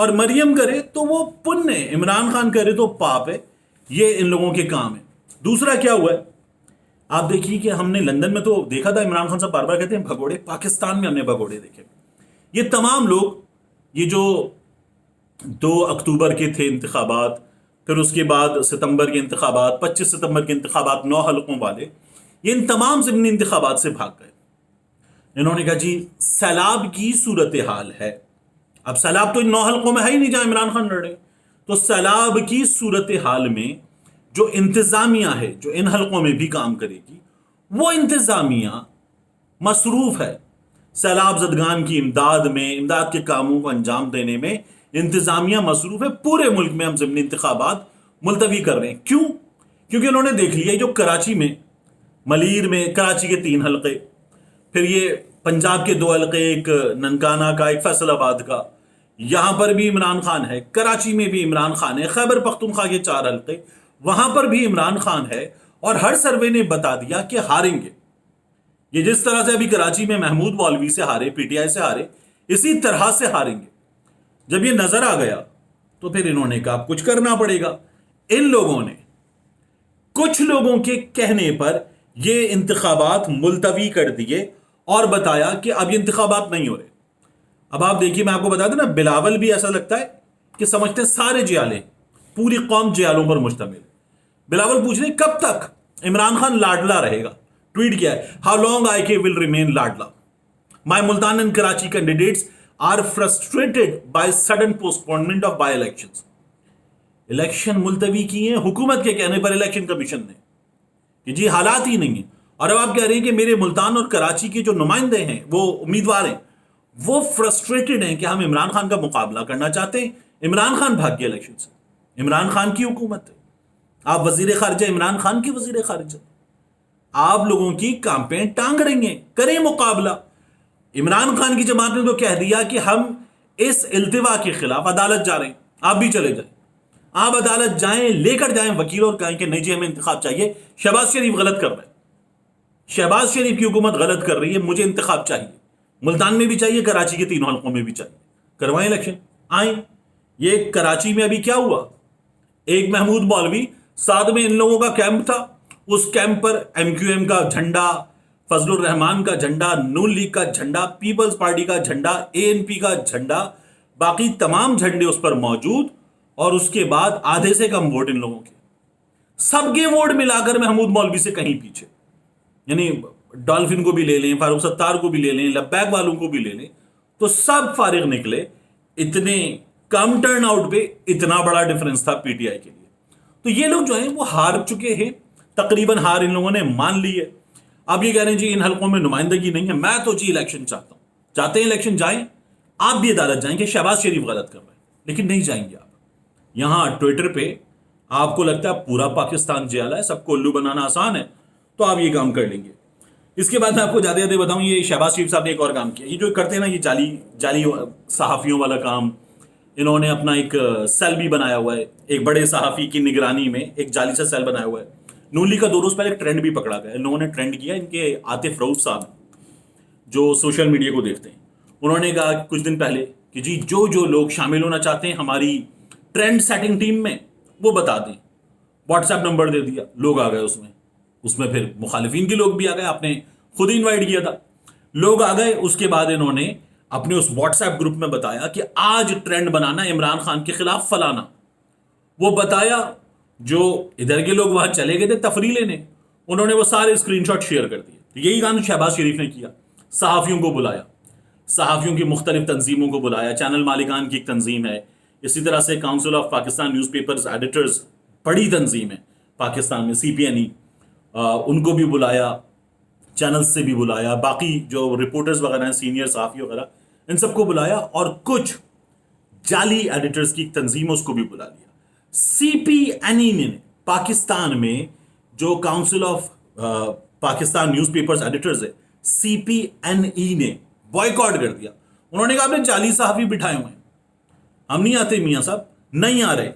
اور مریم کرے تو وہ پن ہے، عمران خان کرے تو پاپ ہے. یہ ان لوگوں کے کام ہے. دوسرا کیا ہوا ہے، آپ دیکھیے کہ ہم نے لندن میں تو دیکھا تھا، عمران خان صاحب بار بار کہتے ہیں بھگوڑے، پاکستان میں ہم نے بھگوڑے دیکھے. یہ تمام لوگ، یہ جو 2 اکتوبر کے تھے انتخابات، پھر اس کے بعد ستمبر کے انتخابات، 25 ستمبر کے انتخابات 9 حلقوں والے، یہ ان تمام ضمنی انتخابات سے بھاگ گئے. انہوں نے کہا جی سیلاب کی صورتحال ہے. اب سیلاب تو ان 9 حلقوں میں ہے ہی نہیں جہاں عمران خان لڑے. تو سیلاب کی صورتحال میں جو انتظامیہ ہے جو ان حلقوں میں بھی کام کرے گی، وہ انتظامیہ مصروف ہے سیلاب زدگان کی امداد میں، امداد کے کاموں کو انجام دینے میں. انتظامیہ مصروف ہے. پورے ملک میں ہم ضمنی انتخابات ملتوی کر رہے ہیں. کیوں؟ کیونکہ انہوں نے دیکھ لیا جو کراچی میں، ملیر میں کراچی کے 3 حلقے، پھر یہ پنجاب کے 2 حلقے، ایک ننکانہ کا، ایک فیصل آباد کا، یہاں پر بھی عمران خان ہے، کراچی میں بھی عمران خان ہے، خیبر پختونخوا کے 4 حلقے، وہاں پر بھی عمران خان ہے. اور ہر سروے نے بتا دیا کہ ہاریں گے. یہ جس طرح سے ابھی کراچی میں محمود مولوی سے ہارے، پی ٹی آئی سے ہارے، اسی طرح سے ہاریں گے. جب یہ نظر آ گیا تو پھر انہوں نے کہا کچھ کرنا پڑے گا. ان لوگوں نے کچھ لوگوں کے کہنے پر یہ انتخابات ملتوی کر دیے اور بتایا کہ اب یہ انتخابات نہیں ہو رہے. اب آپ دیکھیے، میں آپ کو بتا دوں نا، بلاول بھی ایسا لگتا ہے کہ سمجھتے ہیں سارے جیالے، پوری قوم جیالوں پر مشتمل. بلاول پوچھ رہے کب تک عمران خان لاڈلا رہے گا. ٹویٹ کیا ہے، how long I K will remain ladla. My Multan and Karachi candidates are frustrated by sudden postponement of by elections. Election ملتوی کیے ہیں حکومت کے کہنے پر الیکشن کمیشن نے، کہ جی حالات ہی نہیں ہیں. اور اب آپ کہہ رہے ہیں کہ میرے ملتان اور کراچی کے جو نمائندے ہیں، وہ امیدوار ہیں، وہ فرسٹریٹڈ ہیں کہ ہم عمران خان کا مقابلہ کرنا چاہتے ہیں. عمران خان بھاگ گیا الیکشن سے. عمران خان کی حکومت ہے. آپ وزیر خارجہ عمران خان کی وزیر خارجہ، آپ لوگوں کی کانپیں ٹانگ رہی ہیں، کریں مقابلہ. عمران خان کی جماعت نے تو کہہ دیا کہ ہم اس التوا کے خلاف عدالت جا رہے ہیں. آپ بھی چلے جائیں، آپ عدالت جائیں، لے کر جائیں وکیل، اور کہیں کہ نہیں جی ہمیں انتخاب چاہیے. شہباز شریف غلط کر رہے ہیں، شہباز شریف کی حکومت غلط کر رہی ہے، مجھے انتخاب چاہیے. ملتان میں بھی چاہیے، کراچی کے 3 حلقوں میں بھی چاہیے. کروائیں الیکشن، آئیں. یہ کراچی میں ابھی کیا ہوا، ایک محمود مولوی، ساتھ میں ان لوگوں کا کیمپ تھا، اس کیمپ پر ایم کیو ایم کا جھنڈا، فضل الرحمان کا جھنڈا، نون لیگ کا جھنڈا، پیپلز پارٹی کا جھنڈا، اے این پی کا جھنڈا، باقی تمام جھنڈے اس پر موجود. اور اس کے بعد آدھے سے کم ووٹ ان لوگوں کے، سب کے ووٹ ملا کر محمود مولوی سے کہیں پیچھے. یعنی ڈالفن کو بھی لے لیں، فاروق ستار کو بھی لے لیں، لبیک والوں کو بھی لے لیں، تو سب فارغ نکلے. اتنے کم ٹرن آؤٹ پہ اتنا بڑا ڈفرنس تھا پی ٹی آئی کے لیے. تو یہ لوگ جو ہیں وہ ہار چکے ہیں، تقریباً ہار ان لوگوں نے مان لی ہے. اب یہ کہہ رہے ہیں جی ان حلقوں میں نمائندگی نہیں ہے. میں تو جی الیکشن چاہتا ہوں. چاہتے ہیں الیکشن جائیں، آپ بھی عدالت جائیں کہ شہباز شریف غلط کر رہے ہیں، لیکن نہیں جائیں گے آپ. یہاں ٹویٹر پہ آپ کو لگتا ہے پورا پاکستان جیالا ہے، سب کو الو بنانا آسان ہے، تو آپ یہ کام کر لیں گے. اس کے بعد میں آپ کو زیادہ زیادہ بتاؤں، یہ شہباز شریف صاحب نے ایک اور کام کیا. یہ جو کرتے ہیں نا، یہ جعلی صحافیوں والا کام، انہوں نے اپنا ایک سیل بھی بنایا ہوا ہے. ایک بڑے صحافی کی نگرانی میں ایک جعلی سا سیل بنایا ہوا ہے. نون لیگ کا 2 روز پہلے ایک ٹرینڈ بھی پکڑا گیا. ان لوگوں نے ٹرینڈ کیا، ان کے عاطف رؤوف صاحب جو سوشل میڈیا کو دیکھتے ہیں، انہوں نے کہا کچھ دن پہلے کہ جی جو لوگ شامل ہونا چاہتے ہیں ہماری ٹرینڈ سیٹنگ ٹیم میں، وہ بتا دیں. واٹس ایپ نمبر دے دیا، لوگ آ گئے اس میں پھر مخالفین کے لوگ بھی آ گئے. آپ نے خود ہی انوائٹ کیا تھا، لوگ آ گئے. اس کے بعد انہوں نے اپنے اس واٹس ایپ گروپ میں بتایا کہ آج ٹرینڈ بنانا عمران خان کے خلاف فلانا. وہ بتایا، جو ادھر کے لوگ وہاں چلے گئے تھے تفریح لینے، انہوں نے وہ سارے اسکرین شاٹ شیئر کر دیے. یہی کام شہباز شریف نے کیا. صحافیوں کو بلایا، صحافیوں کی مختلف تنظیموں کو بلایا. چینل مالکان کی ایک تنظیم ہے، اسی طرح سے council of Pakistan news papers editors, بڑی تنظیم ہے پاکستان میں، سی پی این ای، ان کو بھی بلایا، چینلز سے بھی بلایا، باقی جو رپورٹرز وغیرہ ہیں، سینئر صحافی وغیرہ، ان سب کو بلایا. اور کچھ جعلی ایڈیٹرز کی تنظیم اس کو بھی بلا لیا. سی پی این ای نے پاکستان میں جو council of Pakistan news papers editors ہے، سی پی این ای نے بوائیکاٹ کر دیا. انہوں نے کہا آپ نے جعلی صحافی بٹھائے ہوئے ہیں، ہم نہیں آتے میاں صاحب، نہیں آ رہے.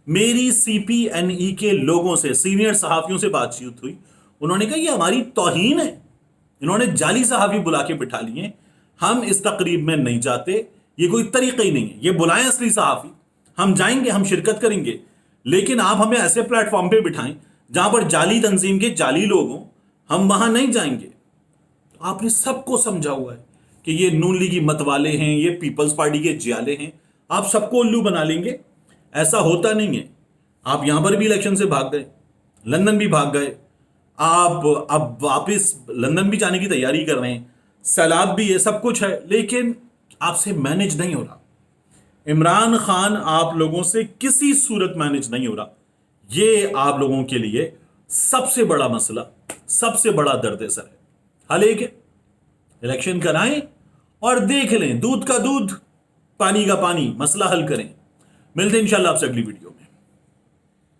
میری سی پی این ای کے لوگوں سے، سینئر صحافیوں سے بات چیت ہوئی، انہوں نے کہا یہ ہماری توہین ہے. انہوں نے جعلی صحافی بلا کے بٹھا لیے. ہم اس تقریب میں نہیں جاتے، یہ کوئی طریقہ ہی نہیں ہے. یہ بلائیں اصلی صحافی, ہم جائیں گے, ہم شرکت کریں گے, لیکن آپ ہمیں ایسے پلیٹ فارم پہ بٹھائیں جہاں پر جعلی تنظیم کے جعلی لوگ ہوں, ہم وہاں نہیں جائیں گے. آپ نے سب کو سمجھا ہوا ہے کہ یہ نون لیگی مت والے ہیں, یہ پیپلز پارٹی کے جیالے ہیں, آپ سب کو الو بنا لیں گے. ایسا ہوتا نہیں ہے. آپ یہاں پر بھی الیکشن سے بھاگ گئے, لندن بھی بھاگ گئے, آپ اب واپس لندن بھی جانے کی تیاری کر رہے ہیں, سیلاب بھی ہے, سب کچھ ہے, لیکن آپ سے مینج نہیں ہو رہا. عمران خان آپ لوگوں سے کسی صورت مینج نہیں ہو رہا. یہ آپ لوگوں کے لیے سب سے بڑا مسئلہ, سب سے بڑا درد سر ہے. حل ایک ہے, الیکشن کرائیں اور دیکھ لیں, دودھ کا دودھ پانی کا پانی, مسئلہ حل کریں. ملتے ہیں انشاءاللہ آپ سے اگلی ویڈیو میں.